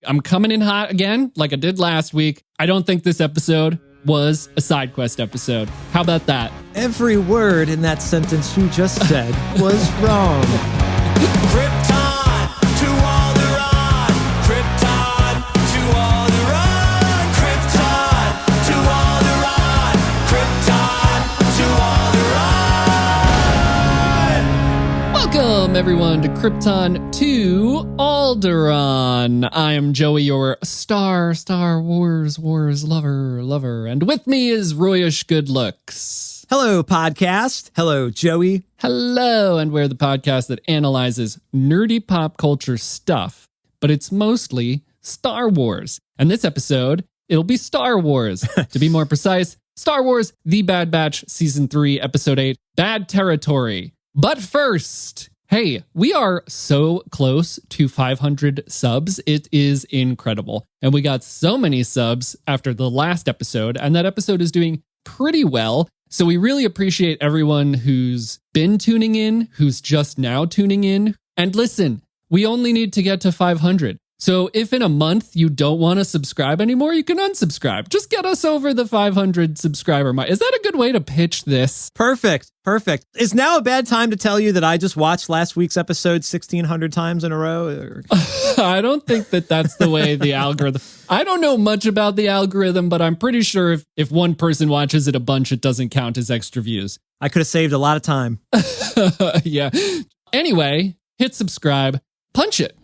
I'm coming in hot again, like I did last week. I don't think this episode was a side quest episode. How about that? Every word in that sentence you just said was wrong. Krypton to Alderaan. Krypton to Alderaan. Krypton to Alderaan. Krypton to Alderaan. Welcome, everyone, to Krypton to Alderaan. I am Joey, your Star Wars lover. And with me is Royish Good Looks. Hello, podcast. Hello, Joey. Hello, and we're the podcast that analyzes nerdy pop culture stuff, but it's mostly Star Wars. And this episode, it'll be Star Wars. To be more precise, Star Wars The Bad Batch Season 3, Episode 8, Bad Territory. But first, hey, we are so close to 500 subs. It is incredible. And we got so many subs after the last episode, and that episode is doing pretty well. So we really appreciate everyone who's been tuning in, who's just now tuning in. And listen, we only need to get to 500. So if in a month you don't want to subscribe anymore, you can unsubscribe. Just get us over the 500 subscriber mark. Is that a good way to pitch this? Perfect. Is now a bad time to tell you that I just watched last week's episode 1,600 times in a row? I don't think that's the way the algorithm... I don't know much about the algorithm, but I'm pretty sure if one person watches it a bunch, it doesn't count as extra views. I could have saved a lot of time. Yeah. Anyway, hit subscribe. Punch it.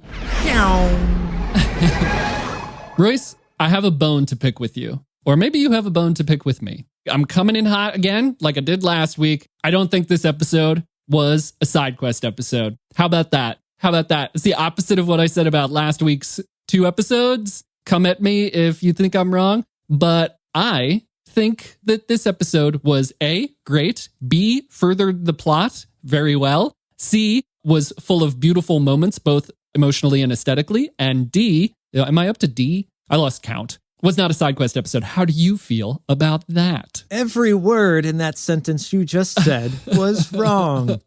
Royce, I have a bone to pick with you. Or maybe you have a bone to pick with me. I'm coming in hot again, like I did last week. I don't think this episode was a side quest episode. How about that? It's the opposite of what I said about last week's 2 episodes. Come at me if you think I'm wrong. But I think that this episode was A, great, B, furthered the plot very well, C, was full of beautiful moments, both emotionally and aesthetically, and D, am I up to D? I lost count. Was not a side quest episode. How do you feel about that? Every word in that sentence you just said was wrong.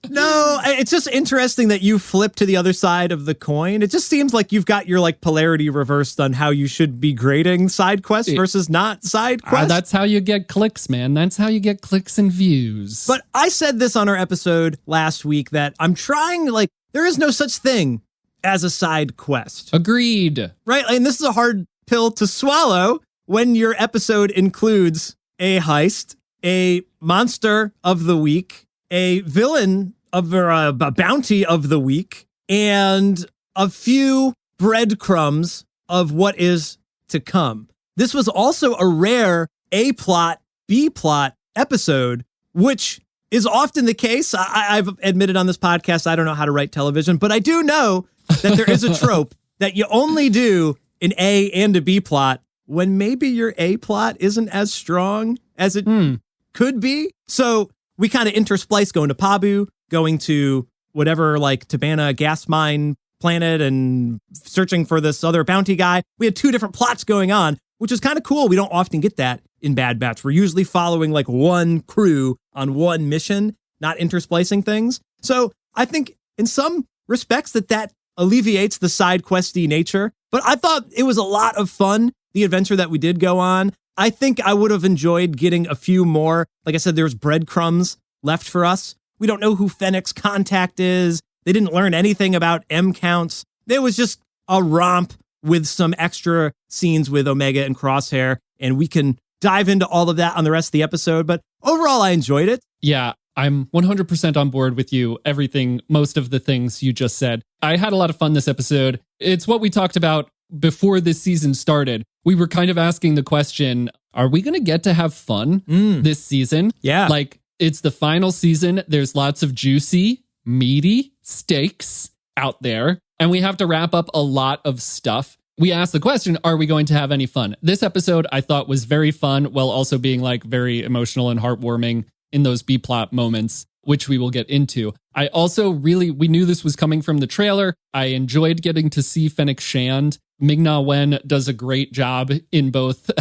No, it's just interesting that you flip to the other side of the coin. It just seems like you've got your polarity reversed on how you should be grading side quests versus not side quests. That's how you get clicks, man. That's how you get clicks and views. But I said this on our episode last week that I'm trying, there is no such thing as a side quest. Agreed. Right? And this is a hard pill to swallow when your episode includes a heist, a monster of the week, a villain of a bounty of the week, and a few breadcrumbs of what is to come. This was also a rare A-plot, B-plot episode, which is often the case. I've admitted on this podcast, I don't know how to write television, but I do know that there is a trope that you only do an A and a B plot when maybe your A plot isn't as strong as it could be. So we kind of intersplice going to Pabu, going to whatever, Tabana gas mine planet and searching for this other bounty guy. We had 2 different plots going on, which is kind of cool. We don't often get that in Bad Batch. We're usually following one crew on one mission, not intersplicing things. So I think in some respects that alleviates the side questy nature. But I thought it was a lot of fun, the adventure that we did go on. I think I would have enjoyed getting a few more. Like I said, there's breadcrumbs left for us. We don't know who Fennec's contact is. They didn't learn anything about M counts. There was just a romp with some extra scenes with Omega and Crosshair, and we can dive into all of that on the rest of the episode. But overall, I enjoyed it. Yeah, I'm 100% on board with you. Most of the things you just said. I had a lot of fun this episode. It's what we talked about before this season started. We were kind of asking the question, are we going to get to have fun this season? Yeah. It's the final season. There's lots of juicy, meaty stakes out there, and we have to wrap up a lot of stuff. We asked the question, are we going to have any fun? This episode I thought was very fun while also being very emotional and heartwarming in those B-plot moments, which we will get into. I also we knew this was coming from the trailer. I enjoyed getting to see Fennec Shand. Ming-Na Wen does a great job in both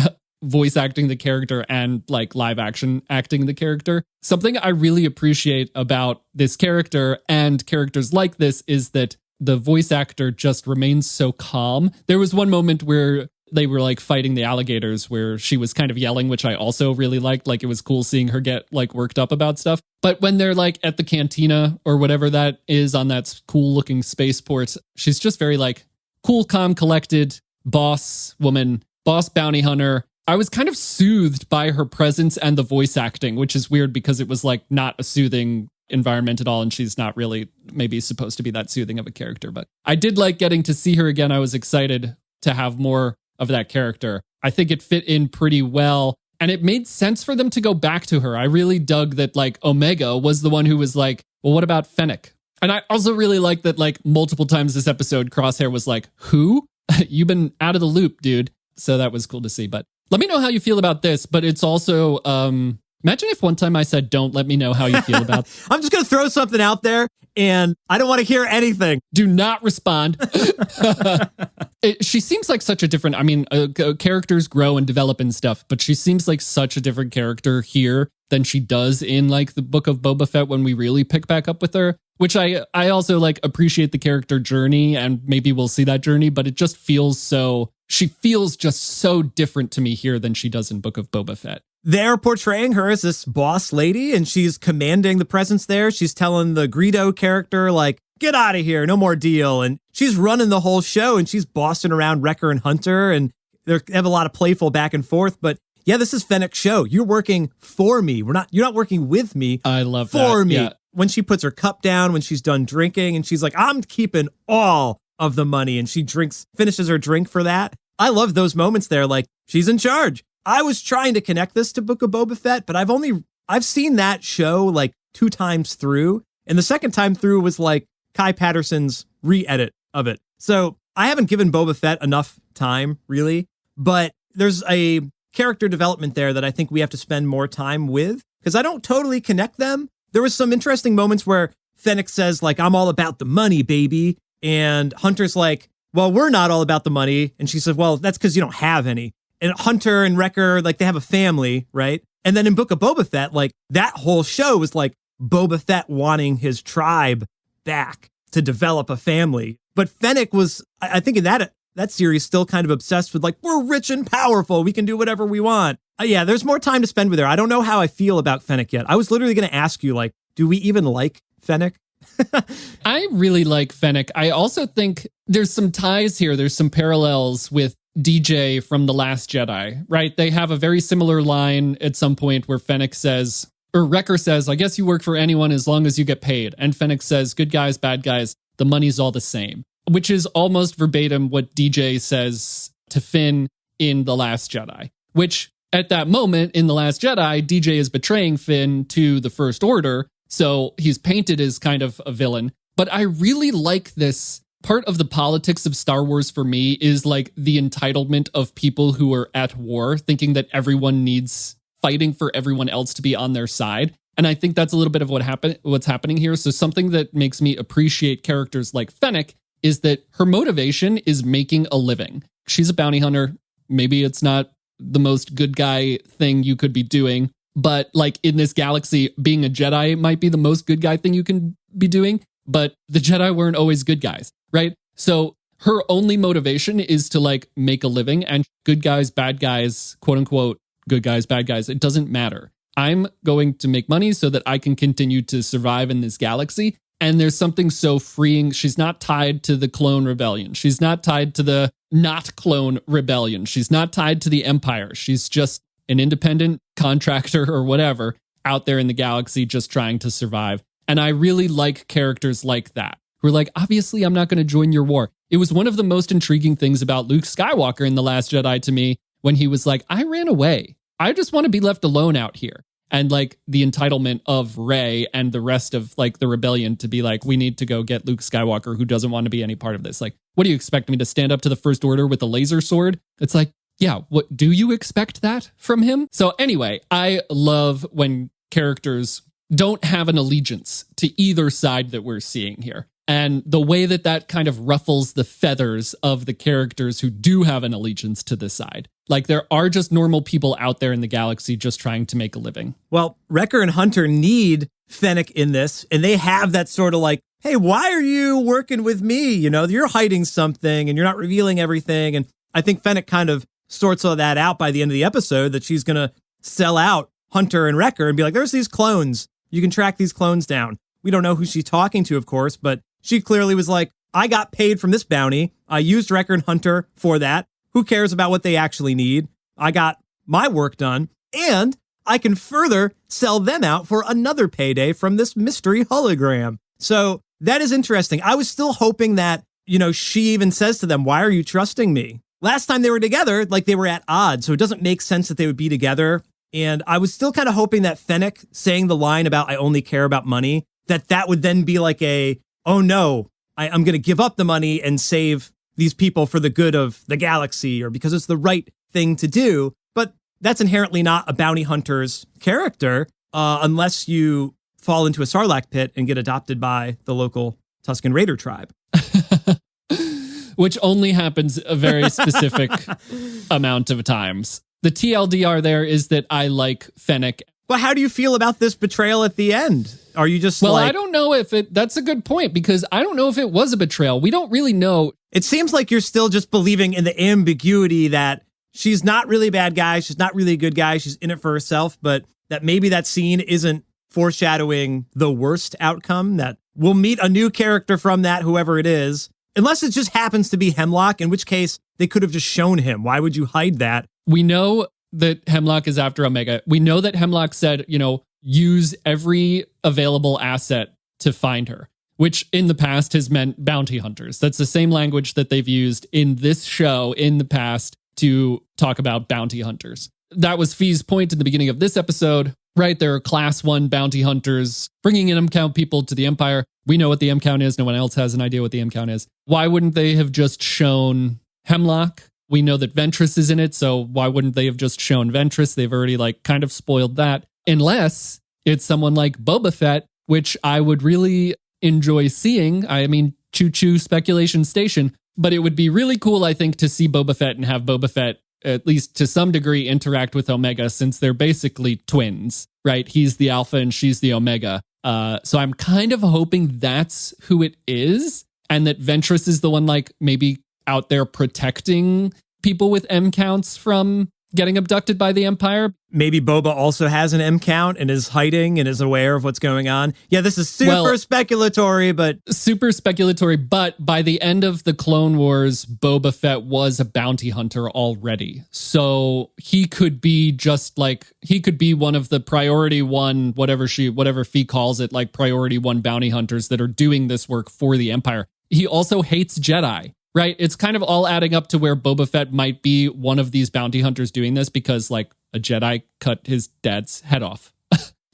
voice acting the character and live action acting the character. Something I really appreciate about this character and characters like this is that the voice actor just remains so calm. There was one moment where they were like fighting the alligators where she was kind of yelling, which I also really liked. Like it was cool seeing her get like worked up about stuff. But when they're like at the cantina or whatever that is on that cool looking spaceport, she's just very like cool, calm, collected boss woman, boss bounty hunter. I was kind of soothed by her presence and the voice acting, which is weird because it was like not a soothing environment at all. And she's not really maybe supposed to be that soothing of a character, but I did like getting to see her again. I was excited to have more of that character. I think it fit in pretty well. And it made sense for them to go back to her. I really dug that like Omega was the one who was like, well, what about Fennec? And I also really like that like multiple times this episode, Crosshair was like, who? You've been out of the loop, dude. So that was cool to see. But let me know how you feel about this. But it's also, imagine if one time I said, don't let me know how you feel about I'm just going to throw something out there and I don't want to hear anything. Do not respond. She seems like such a different, I mean, characters grow and develop and stuff, but she seems like such a different character here than she does in like the Book of Boba Fett when we really pick back up with her, which I also like appreciate the character journey and maybe we'll see that journey, but it just feels so, she feels just so different to me here than she does in Book of Boba Fett. They're portraying her as this boss lady and she's commanding the presence there. She's telling the Greedo character, like, get out of here, no more deal. And she's running the whole show and she's bossing around Wrecker and Hunter and they have a lot of playful back and forth. But yeah, this is Fennec's show. You're working for me. You're not working with me. I love that. For me. Yeah. When she puts her cup down, when she's done drinking and she's like, I'm keeping all of the money. And she finishes her drink for that. I love those moments there. Like she's in charge. I was trying to connect this to Book of Boba Fett, but I've seen that show like 2 times through. And the second time through was like Kai Patterson's re-edit of it. So I haven't given Boba Fett enough time really, but there's a character development there that I think we have to spend more time with because I don't totally connect them. There was some interesting moments where Fennec says like, I'm all about the money, baby. And Hunter's like, well, we're not all about the money. And she says, well, that's because you don't have any. And Hunter and Wrecker, like they have a family, right? And then in Book of Boba Fett, like that whole show was like Boba Fett wanting his tribe back to develop a family. But Fennec was, I think in that series, still kind of obsessed with like, we're rich and powerful. We can do whatever we want. Yeah, there's more time to spend with her. I don't know how I feel about Fennec yet. I was literally going to ask you, like, do we even like Fennec? I really like Fennec. I also think there's some ties here. There's some parallels with DJ from The Last Jedi, right? They have a very similar line at some point where Fennec says, or Wrecker says, I guess you work for anyone as long as you get paid. And Fennec says, good guys, bad guys, the money's all the same, which is almost verbatim what DJ says to Finn in The Last Jedi, which at that moment in The Last Jedi, DJ is betraying Finn to the First Order. So he's painted as kind of a villain. But I really like this. Part of the politics of Star Wars for me is like the entitlement of people who are at war, thinking that everyone needs fighting for everyone else to be on their side. And I think that's a little bit of what's happening here. So something that makes me appreciate characters like Fennec is that her motivation is making a living. She's a bounty hunter. Maybe it's not the most good guy thing you could be doing, but like in this galaxy, being a Jedi might be the most good guy thing you can be doing. But the Jedi weren't always good guys, right? So her only motivation is to like make a living, and good guys, bad guys, quote unquote, good guys, bad guys, it doesn't matter. I'm going to make money so that I can continue to survive in this galaxy. And there's something so freeing. She's not tied to the clone rebellion. She's not tied to the not clone rebellion. She's not tied to the Empire. She's just an independent contractor or whatever out there in the galaxy just trying to survive. And I really like characters like that, who are like, obviously, I'm not going to join your war. It was one of the most intriguing things about Luke Skywalker in The Last Jedi to me when he was like, I ran away. I just want to be left alone out here. And like the entitlement of Rey and the rest of like the rebellion to be like, we need to go get Luke Skywalker, who doesn't want to be any part of this. Like, what do you expect me to stand up to the First Order with a laser sword? It's like, yeah, what do you expect that from him? So anyway, I love when characters don't have an allegiance to either side that we're seeing here. And the way that that kind of ruffles the feathers of the characters who do have an allegiance to this side. Like there are just normal people out there in the galaxy just trying to make a living. Well, Wrecker and Hunter need Fennec in this, and they have that sort of like, hey, why are you working with me? You know, you're hiding something and you're not revealing everything. And I think Fennec kind of sorts all that out by the end of the episode, that she's going to sell out Hunter and Wrecker and be like, there's these clones. You can track these clones down. We don't know who she's talking to, of course, but she clearly was like, I got paid from this bounty. I used Wrecker and Hunter for that. Who cares about what they actually need? I got my work done, and I can further sell them out for another payday from this mystery hologram. So that is interesting. I was still hoping that, you know, she even says to them, why are you trusting me? Last time they were together, like they were at odds, so it doesn't make sense that they would be together. And I was still kind of hoping that Fennec saying the line about I only care about money, that would then be like oh no, I'm going to give up the money and save these people for the good of the galaxy, or because it's the right thing to do. But that's inherently not a bounty hunter's character, unless you fall into a Sarlacc pit and get adopted by the local Tusken Raider tribe. Which only happens a very specific amount of times. The TLDR there is that I like Fennec. But how do you feel about this betrayal at the end? Are you just I don't know if that's a good point, because I don't know if it was a betrayal. We don't really know. It seems like you're still just believing in the ambiguity that she's not really a bad guy. She's not really a good guy. She's in it for herself, but that maybe that scene isn't foreshadowing the worst outcome, that we'll meet a new character from that, whoever it is, unless it just happens to be Hemlock, in which case they could have just shown him. Why would you hide that? We know that Hemlock is after Omega. We know that Hemlock said, you know, use every available asset to find her, which in the past has meant bounty hunters. That's the same language that they've used in this show in the past to talk about bounty hunters. That was Fee's point in the beginning of this episode, right? There are class 1 bounty hunters bringing in M-count people to the Empire. We know what the M-count is. No one else has an idea what the M-count is. Why wouldn't they have just shown Hemlock? We know that Ventress is in it, so why wouldn't they have just shown Ventress? They've already kind of spoiled that. Unless it's someone like Boba Fett, which I would really enjoy seeing. I mean, choo-choo speculation station. But it would be really cool, I think, to see Boba Fett and have Boba Fett, at least to some degree, interact with Omega, since they're basically twins, right? He's the Alpha and she's the Omega. So I'm kind of hoping that's who it is, and that Ventress is the one maybe out there protecting people with M counts from getting abducted by the Empire. Maybe Boba also has an M count and is hiding and is aware of what's going on. Yeah, this is super speculatory, but by the end of the Clone Wars, Boba Fett was a bounty hunter already. So he could be one of the priority 1, whatever Fee calls it, priority 1 bounty hunters that are doing this work for the Empire. He also hates Jedi. Right? It's kind of all adding up to where Boba Fett might be one of these bounty hunters doing this because, a Jedi cut his dad's head off.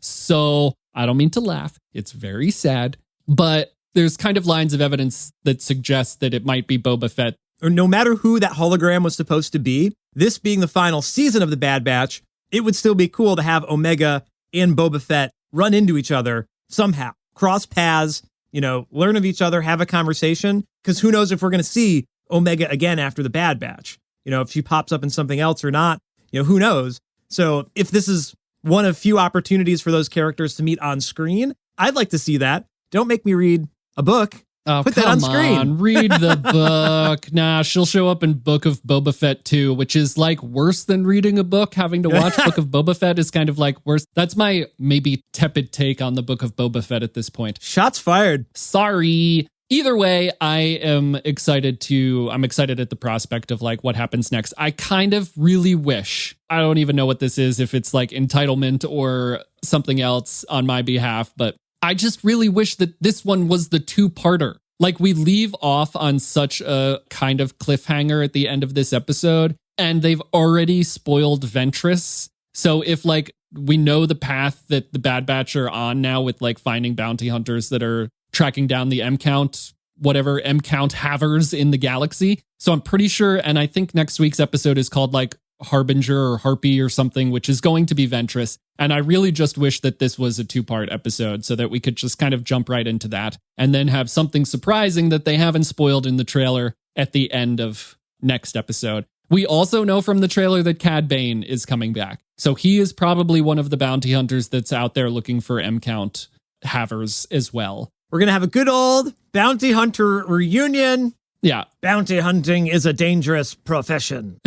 So I don't mean to laugh. It's very sad. But there's kind of lines of evidence that suggest that it might be Boba Fett. Or no matter who that hologram was supposed to be, this being the final season of the Bad Batch, it would still be cool to have Omega and Boba Fett run into each other somehow, cross paths, learn of each other, have a conversation, because who knows if we're going to see Omega again after the Bad Batch. If she pops up in something else or not, who knows? So if this is one of few opportunities for those characters to meet on screen, I'd like to see that. Don't make me read a book. Oh, put that on screen. Read the book. Nah, she'll show up in Book of Boba Fett 2, which is worse than reading a book. Having to watch Book of Boba Fett is kind of worse. That's my maybe tepid take on the Book of Boba Fett at this point. Shots fired. Sorry. Either way, I'm excited at the prospect of what happens next. I kind of really wish, I don't even know what this is, if it's entitlement or something else on my behalf, but I just really wish that this one was the 2-parter. We leave off on such a kind of cliffhanger at the end of this episode, and they've already spoiled Ventress. So if we know the path that the Bad Batch are on now with finding bounty hunters that are tracking down the M-count, whatever M-count havers in the galaxy. So I'm pretty sure, and I think next week's episode is called Harbinger or Harpy or something, which is going to be Ventress. And I really just wish that this was a 2-part episode so that we could just kind of jump right into that and then have something surprising that they haven't spoiled in the trailer at the end of next episode. We also know from the trailer that Cad Bane is coming back. So he is probably one of the bounty hunters that's out there looking for M-count havers as well. We're going to have a good old bounty hunter reunion. Yeah. Bounty hunting is a dangerous profession.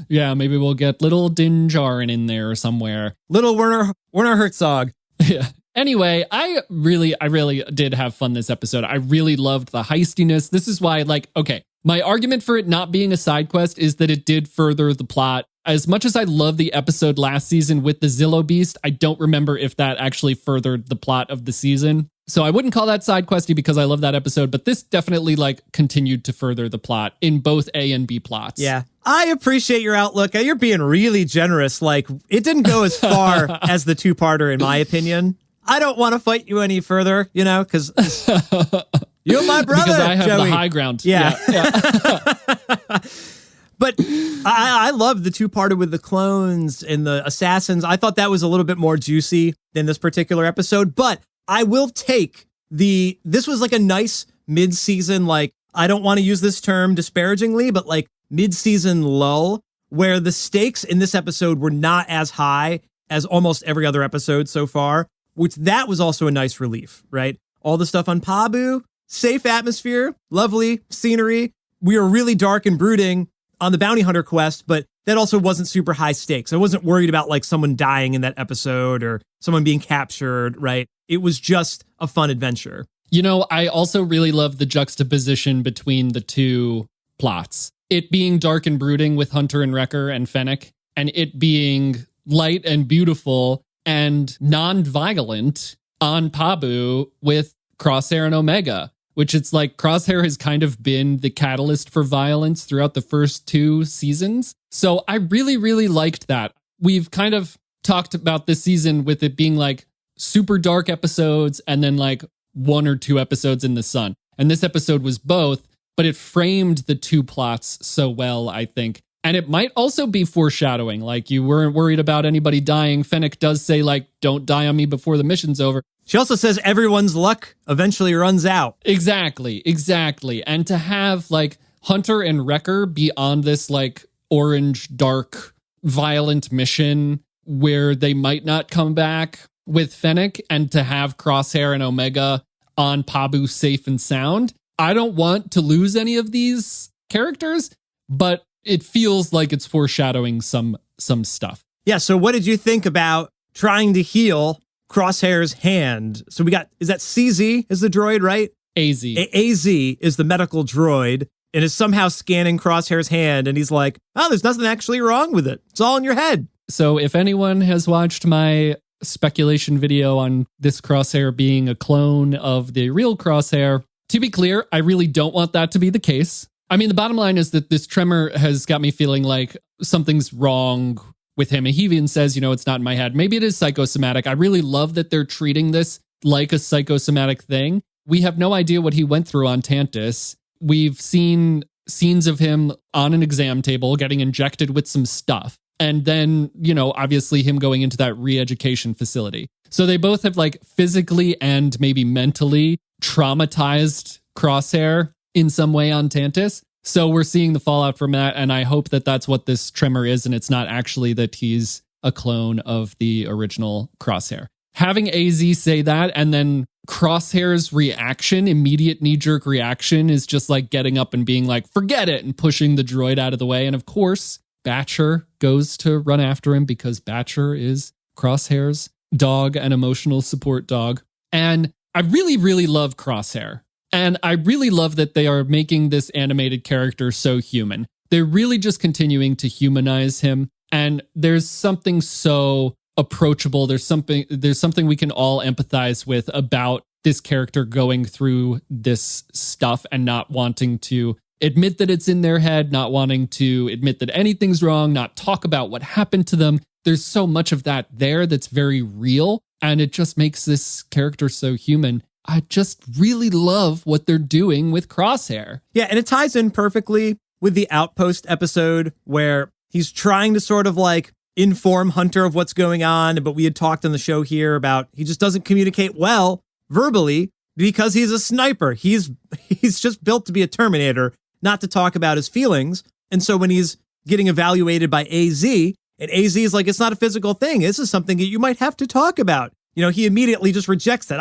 Yeah, maybe we'll get little Din Djarin in there somewhere. Little Werner Herzog. Yeah. Anyway, I really did have fun this episode. I really loved the heistiness. This is why, my argument for it not being a side quest is that it did further the plot. As much as I love the episode last season with the Zillow Beast, I don't remember if that actually furthered the plot of the season. So I wouldn't call that side questy because I love that episode, but this definitely continued to further the plot in both A and B plots. Yeah. I appreciate your outlook. You're being really generous. It didn't go as far as the two-parter, in my opinion. I don't want to fight you any further, because you're my brother, because I have Joey. the high ground. Yeah. But I love the two-parter with the clones and the assassins. I thought that was a little bit more juicy than this particular episode, but I will take this was a nice mid-season, I don't want to use this term disparagingly, but mid-season lull where the stakes in this episode were not as high as almost every other episode so far, which that was also a nice relief, right? All the stuff on Pabu, safe atmosphere, lovely scenery. We were really dark and brooding on the bounty hunter quest, but that also wasn't super high stakes. I wasn't worried about someone dying in that episode or someone being captured, right? It was just a fun adventure. I also really love the juxtaposition between the two plots. It being dark and brooding with Hunter and Wrecker and Fennec, and it being light and beautiful and non-violent on Pabu with Crosshair and Omega, which it's Crosshair has kind of been the catalyst for violence throughout the first two seasons. So I really, really liked that. We've kind of talked about this season with it being super dark episodes and then 1 or 2 episodes in the sun. And this episode was both, but it framed the two plots so well, I think. And it might also be foreshadowing. You weren't worried about anybody dying. Fennec does say, don't die on me before the mission's over. She also says everyone's luck eventually runs out. Exactly. And to have, Hunter and Wrecker be on this, orange, dark, violent mission where they might not come back with Fennec, and to have Crosshair and Omega on Pabu safe and sound. I don't want to lose any of these characters, but it feels like it's foreshadowing some stuff. Yeah, so what did you think about trying to heal Crosshair's hand? So we got, is that CZ is the droid, right? AZ. AZ is the medical droid and is somehow scanning Crosshair's hand, and he's like, oh, there's nothing actually wrong with it. It's all in your head. So if anyone has watched my speculation video on this Crosshair being a clone of the real Crosshair, to be clear, I really don't want that to be the case. I mean, the bottom line is that this tremor has got me feeling like something's wrong with him. And he even says, it's not in my head. Maybe it is psychosomatic. I really love that they're treating this like a psychosomatic thing. We have no idea what he went through on Tantus. We've seen scenes of him on an exam table getting injected with some stuff. And then, obviously him going into that re-education facility. So they both have physically and maybe mentally traumatized Crosshair in some way on Tantus. So we're seeing the fallout from that. And I hope that that's what this tremor is. And it's not actually that he's a clone of the original Crosshair. Having AZ say that, and then Crosshair's reaction, immediate knee-jerk reaction, is just getting up and being forget it, and pushing the droid out of the way. And of course, Batcher goes to run after him because Batcher is Crosshair's dog and emotional support dog. And I really, really love Crosshair. And I really love that they are making this animated character so human. They're really just continuing to humanize him. And there's something so approachable. There's something we can all empathize with about this character going through this stuff and not wanting to admit that it's in their head, not wanting to admit that anything's wrong, not talk about what happened to them. There's so much of that there that's very real, and it just makes this character so human. I just really love what they're doing with Crosshair. Yeah, and it ties in perfectly with the Outpost episode where he's trying to sort of inform Hunter of what's going on, but we had talked on the show here about he just doesn't communicate well verbally because he's a sniper. He's just built to be a Terminator, not to talk about his feelings. And so when he's getting evaluated by AZ, and AZ is like, it's not a physical thing. This is something that you might have to talk about. He immediately just rejects that.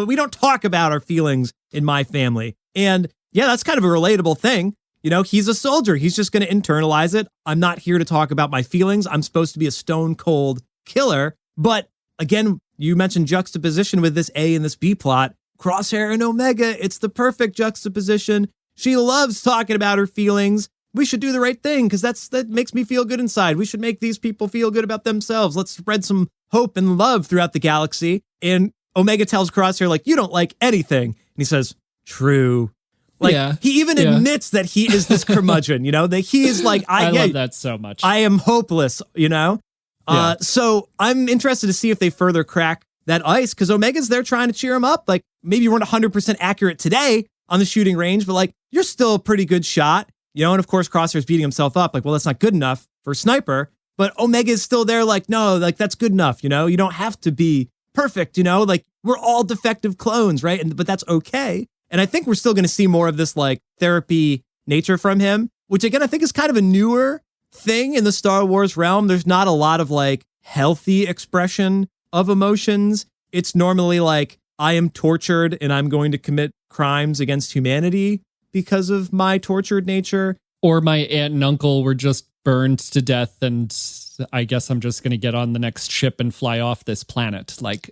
We don't talk about our feelings in my family. And yeah, that's kind of a relatable thing. He's a soldier. He's just going to internalize it. I'm not here to talk about my feelings. I'm supposed to be a stone cold killer. But again, you mentioned juxtaposition with this A and this B plot. Crosshair and Omega, it's the perfect juxtaposition. She loves talking about her feelings. We should do the right thing because that makes me feel good inside. We should make these people feel good about themselves. Let's spread some hope and love throughout the galaxy. And Omega tells Crosshair, like, you don't like anything. And he says, true. He even admits that he is this curmudgeon, that he is like, I love that so much. I am hopeless, So I'm interested to see if they further crack that ice because Omega's there trying to cheer him up. Like, maybe you weren't 100% accurate today on the shooting range, but like, you're still a pretty good shot, and of course, Crosshair's beating himself up. Like, well, that's not good enough for a sniper, but Omega is still there. Like, no, like that's good enough. You don't have to be perfect. Like we're all defective clones, right? But that's okay. And I think we're still going to see more of this like therapy nature from him, which again, I think is kind of a newer thing in the Star Wars realm. There's not a lot of like healthy expression of emotions. It's normally like, I am tortured and I'm going to commit crimes against humanity because of my tortured nature. Or my aunt and uncle were just burned to death and I guess I'm just going to get on the next ship and fly off this planet. Like,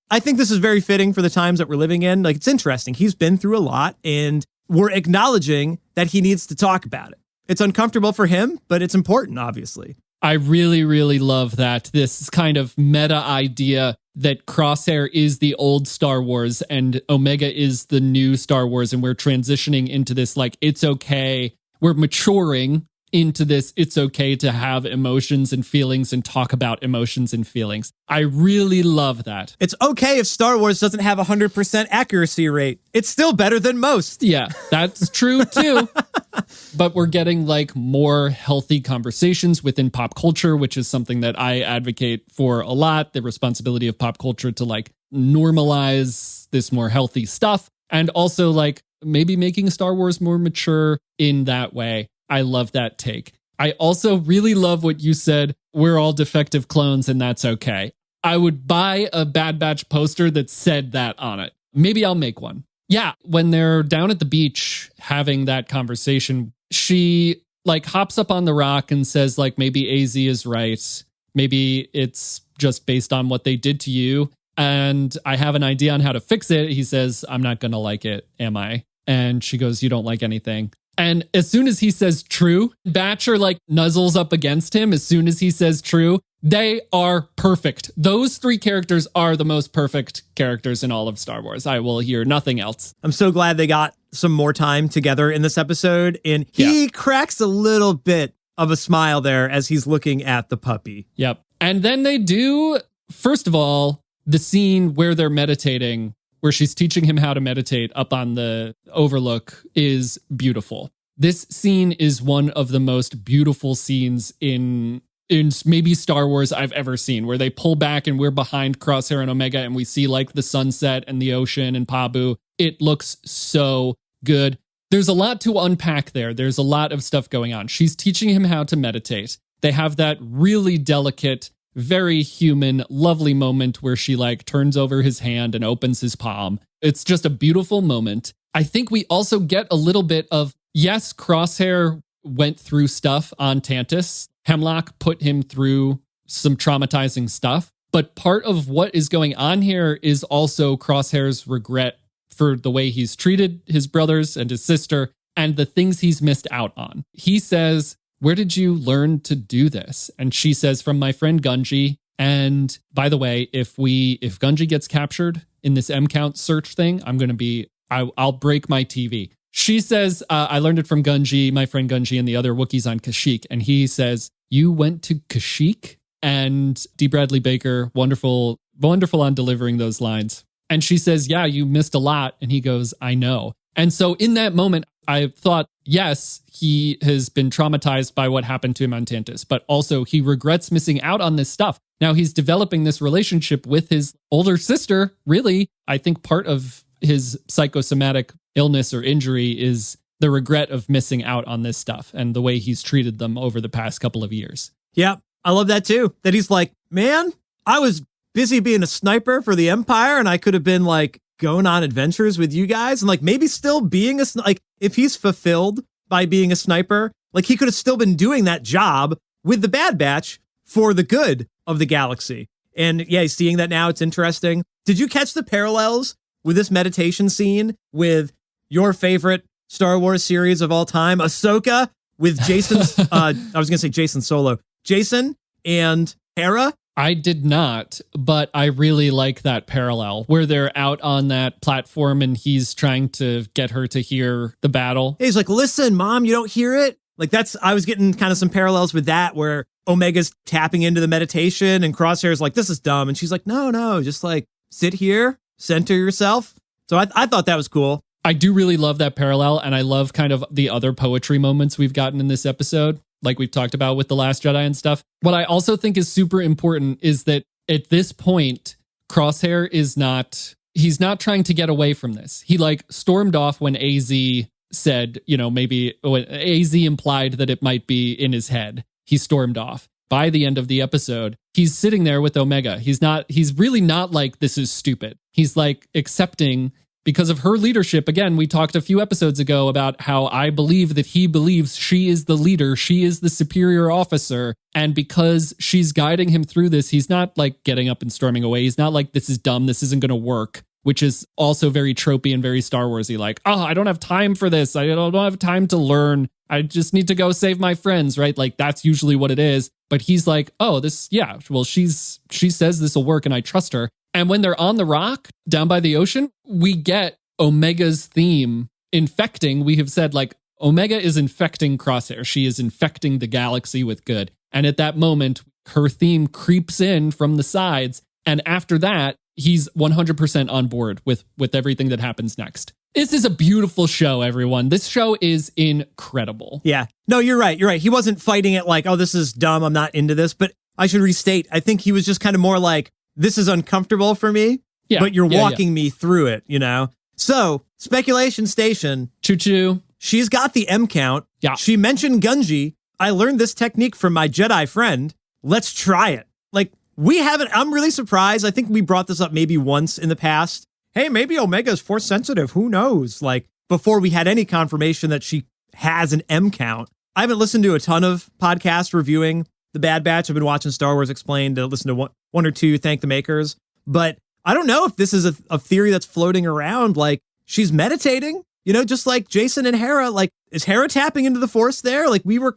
I think this is very fitting for the times that we're living in. Like, it's interesting. He's been through a lot and we're acknowledging that he needs to talk about it. It's uncomfortable for him, but it's important, obviously. I really, really love that. This kind of meta idea that Crosshair is the old Star Wars and Omega is the new Star Wars. And we're transitioning into this, like, it's okay. We're maturing into this. It's okay to have emotions and feelings and talk about emotions and feelings. I really love that. It's okay if Star Wars doesn't have 100% accuracy rate. It's still better than most. Yeah, that's true too. But we're getting like more healthy conversations within pop culture, which is something that I advocate for a lot. The responsibility of pop culture to like normalize this more healthy stuff. And also like maybe making Star Wars more mature in that way. I love that take. I also really love what you said. We're all defective clones and that's okay. I would buy a Bad Batch poster that said that on it. Maybe I'll make one. Yeah, when they're down at the beach having that conversation, she like hops up on the rock and says like, maybe AZ is right. Maybe it's just based on what they did to you. And I have an idea on how to fix it. He says, I'm not going to like it, am I? And she goes, you don't like anything. And as soon as he says true, Batcher like nuzzles up against him. As soon as he says true, they are perfect. Those three characters are the most perfect characters in all of Star Wars. I will hear nothing else. I'm so glad they got some more time together in this episode. And he cracks a little bit of a smile there as he's looking at the puppy. Yep. And then they do, first of all, the scene where they're meditating, where she's teaching him how to meditate up on the overlook is beautiful. This scene is one of the most beautiful scenes in maybe Star Wars I've ever seen, where they pull back and we're behind Crosshair and Omega and we see like the sunset and the ocean and Pabu. It looks so good. There's a lot to unpack there. There's a lot of stuff going on. She's teaching him how to meditate. They have that really delicate, very human, lovely moment where she like turns over his hand and opens his palm. It's just a beautiful moment. I think we also get a little bit of, yes, Crosshair went through stuff on Tantus. Hemlock put him through some traumatizing stuff. But part of what is going on here is also Crosshair's regret for the way he's treated his brothers and his sister and the things he's missed out on. He says, where did you learn to do this? And she says, from my friend Gunji. And by the way, if Gunji gets captured in this M-count search thing, I'll break my TV. She says, I learned it from Gunji, my friend Gunji, and the other Wookiees on Kashyyyk. And he says, you went to Kashyyyk? And D. Bradley Baker, wonderful on delivering those lines. And she says, yeah, you missed a lot. And he goes, I know. And so in that moment, I thought, yes, he has been traumatized by what happened to him on Tantus, but also he regrets missing out on this stuff. Now he's developing this relationship with his older sister. Really, I think part of his psychosomatic illness or injury is the regret of missing out on this stuff and the way he's treated them over the past couple of years. Yeah, I love that too. That he's like, man, I was busy being a sniper for the Empire and I could have been like going on adventures with you guys and like maybe still being like if he's fulfilled by being a sniper, like he could have still been doing that job with the Bad Batch for the good of the galaxy. And yeah, seeing that now, it's interesting. Did you catch the parallels with this meditation scene with your favorite Star Wars series of all time, Ahsoka, with Jason's, I was going to say Jason Solo, Jason and Hera? I did not, but I really like that parallel where they're out on that platform and he's trying to get her to hear the battle. He's like, listen, Mom, you don't hear it? Like I was getting kind of some parallels with that where Omega's tapping into the meditation and Crosshair's like, this is dumb. And she's like, no, just like sit here, center yourself. So I thought that was cool. I do really love that parallel. And I love kind of the other poetry moments we've gotten in this episode, like we've talked about with The Last Jedi and stuff. What I also think is super important is that at this point, Crosshair he's not trying to get away from this. He like stormed off when AZ said, maybe when AZ implied that it might be in his head. He stormed off. By the end of the episode, he's sitting there with Omega. He's really not like, this is stupid. He's like accepting because of her leadership. Again, we talked a few episodes ago about how I believe that he believes she is the leader. She is the superior officer. And because she's guiding him through this, he's not like getting up and storming away. He's not like, this is dumb. This isn't going to work, which is also very tropey and very Star Warsy. Like, oh, I don't have time for this. I don't have time to learn. I just need to go save my friends, right? Like that's usually what it is. But he's like, oh, she says this will work and I trust her. And when they're on the rock down by the ocean, we get Omega's theme infecting. We have said like Omega is infecting Crosshair. She is infecting the galaxy with good. And at that moment, her theme creeps in from the sides. And after that, he's 100% on board with everything that happens next. This is a beautiful show, everyone. This show is incredible. Yeah. No, you're right. He wasn't fighting it like, oh, this is dumb. I'm not into this. But I should restate, I think he was just kind of more like, this is uncomfortable for me, but you're walking me through it, So, Speculation Station. Choo-choo. She's got the M count. Yeah. She mentioned Gunji. I learned this technique from my Jedi friend. Let's try it. Like, I'm really surprised. I think we brought this up maybe once in the past. Hey, maybe Omega's force sensitive. Who knows? Like, before we had any confirmation that she has an M count. I haven't listened to a ton of podcasts reviewing The Bad Batch. I've been watching Star Wars Explained to listen to one or two, thank the makers. But I don't know if this is a theory that's floating around. Like, she's meditating, just like Jason and Hera. Like, is Hera tapping into the Force there? Like, we were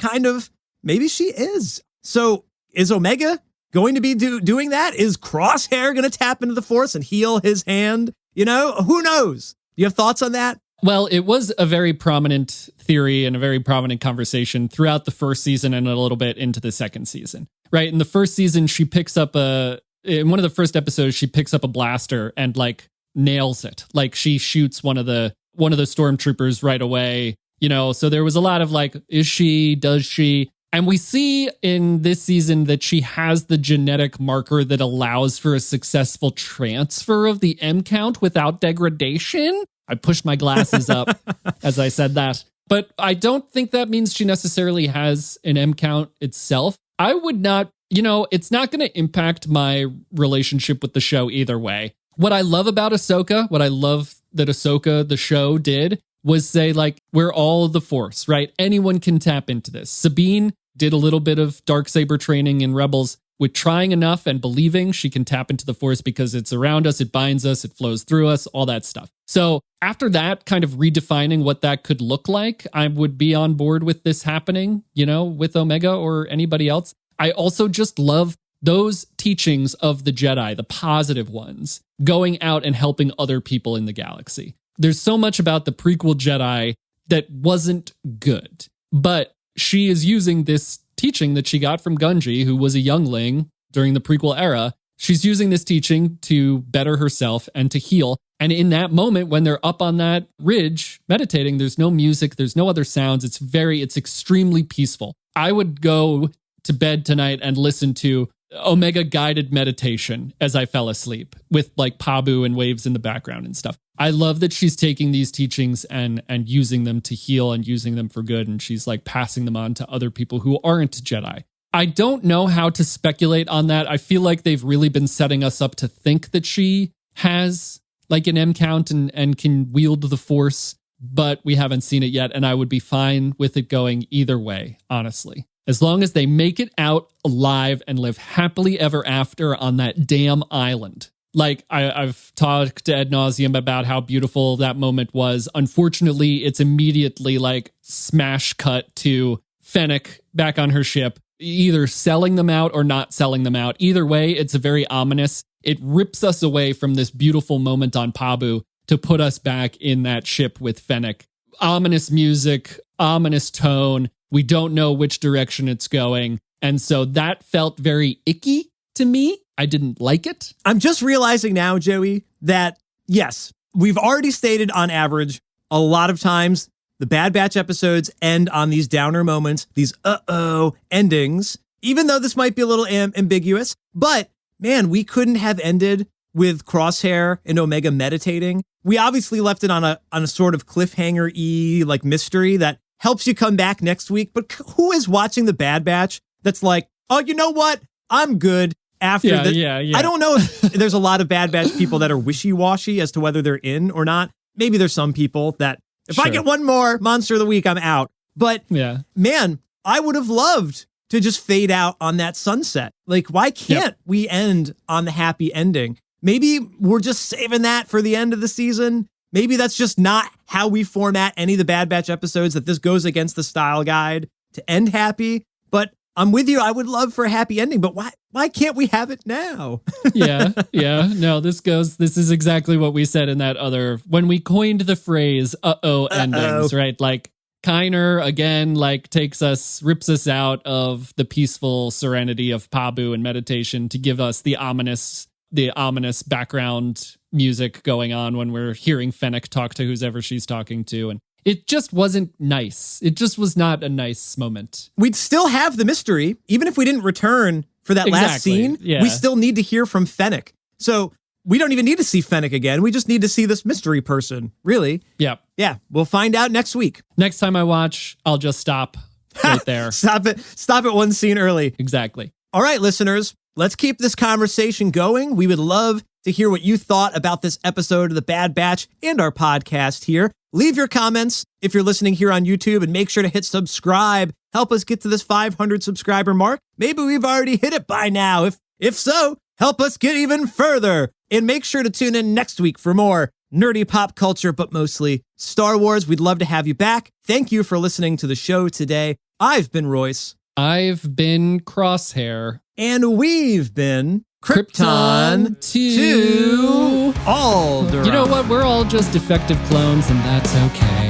maybe she is. So is Omega going to be doing that? Is Crosshair going to tap into the Force and heal his hand? Who knows? Do you have thoughts on that? Well, it was a very prominent theory and a very prominent conversation throughout the first season and a little bit into the second season, right? In the first season, she picks up in one of the first episodes, she picks up a blaster and like nails it. Like she shoots one of the stormtroopers right away, so there was a lot of like, does she? And we see in this season that she has the genetic marker that allows for a successful transfer of the M count without degradation. I pushed my glasses up as I said that. But I don't think that means she necessarily has an M count itself. I would not, it's not going to impact my relationship with the show either way. What I love about Ahsoka, what I love that Ahsoka, the show, did was say, like, we're all the Force, right? Anyone can tap into this. Sabine did a little bit of Darksaber training in Rebels. With trying enough and believing, she can tap into the Force because it's around us, it binds us, it flows through us, all that stuff. So after that, kind of redefining what that could look like, I would be on board with this happening, with Omega or anybody else. I also just love those teachings of the Jedi, the positive ones, going out and helping other people in the galaxy. There's so much about the prequel Jedi that wasn't good, but she is using this teaching that she got from Gunji, who was a youngling during the prequel era. She's using this teaching to better herself and to heal. And in that moment, when they're up on that ridge meditating, there's no music, there's no other sounds. It's extremely peaceful. I would go to bed tonight and listen to Omega guided meditation as I fell asleep with like Pabu and waves in the background and stuff. I love that she's taking these teachings and using them to heal and using them for good. And she's like passing them on to other people who aren't Jedi. I don't know how to speculate on that. I feel like they've really been setting us up to think that she has like an M count and can wield the Force, but we haven't seen it yet. And I would be fine with it going either way, honestly. As long as they make it out alive and live happily ever after on that damn island. Like, I've talked ad nauseum about how beautiful that moment was. Unfortunately, it's immediately like smash cut to Fennec back on her ship, either selling them out or not selling them out. Either way, it's very ominous. It rips us away from this beautiful moment on Pabu to put us back in that ship with Fennec. Ominous music, ominous tone. We don't know which direction it's going. And so that felt very icky to me. I didn't like it. I'm just realizing now, Joey, that yes, we've already stated on average, a lot of times the Bad Batch episodes end on these downer moments, these endings, even though this might be a little ambiguous. But man, we couldn't have ended with Crosshair and Omega meditating. We obviously left it on a sort of cliffhanger-y like mystery that helps you come back next week. But who is watching the Bad Batch that's like, oh, you know what? I'm good after this. Yeah. I don't know if there's a lot of Bad Batch people that are wishy-washy as to whether they're in or not. Maybe there's some people that if I get one more Monster of the Week, I'm out. But man, I would have loved to just fade out on that sunset. Like, why can't we end on the happy ending? Maybe we're just saving that for the end of the season. Maybe that's just not how we format any of the Bad Batch episodes, that this goes against the style guide to end happy. But I'm with you. I would love for a happy ending, but why can't we have it now? Yeah. No, this is exactly what we said in that other, when we coined the phrase, endings, right? Like, Kiner, again, like rips us out of the peaceful serenity of Pabu and meditation to give us the ominous background music going on when we're hearing Fennec talk to whoever she's talking to. And it just wasn't nice. It just was not a nice moment. We'd still have the mystery. Even if we didn't return for that last scene, we still need to hear from Fennec. So we don't even need to see Fennec again. We just need to see this mystery person, really. Yep. Yeah, we'll find out next week. Next time I watch, I'll just stop right there. Stop it one scene early. Exactly. All right, listeners, let's keep this conversation going. We would love to hear what you thought about this episode of The Bad Batch and our podcast here. Leave your comments if you're listening here on YouTube, and make sure to hit subscribe. Help us get to this 500 subscriber mark. Maybe we've already hit it by now. If so, help us get even further. And make sure to tune in next week for more nerdy pop culture, but mostly Star Wars. We'd love to have you back. Thank you for listening to the show today. I've been Royce. I've been Crosshair. And we've been Krypton to Alderaan. You know what? We're all just defective clones, and that's okay.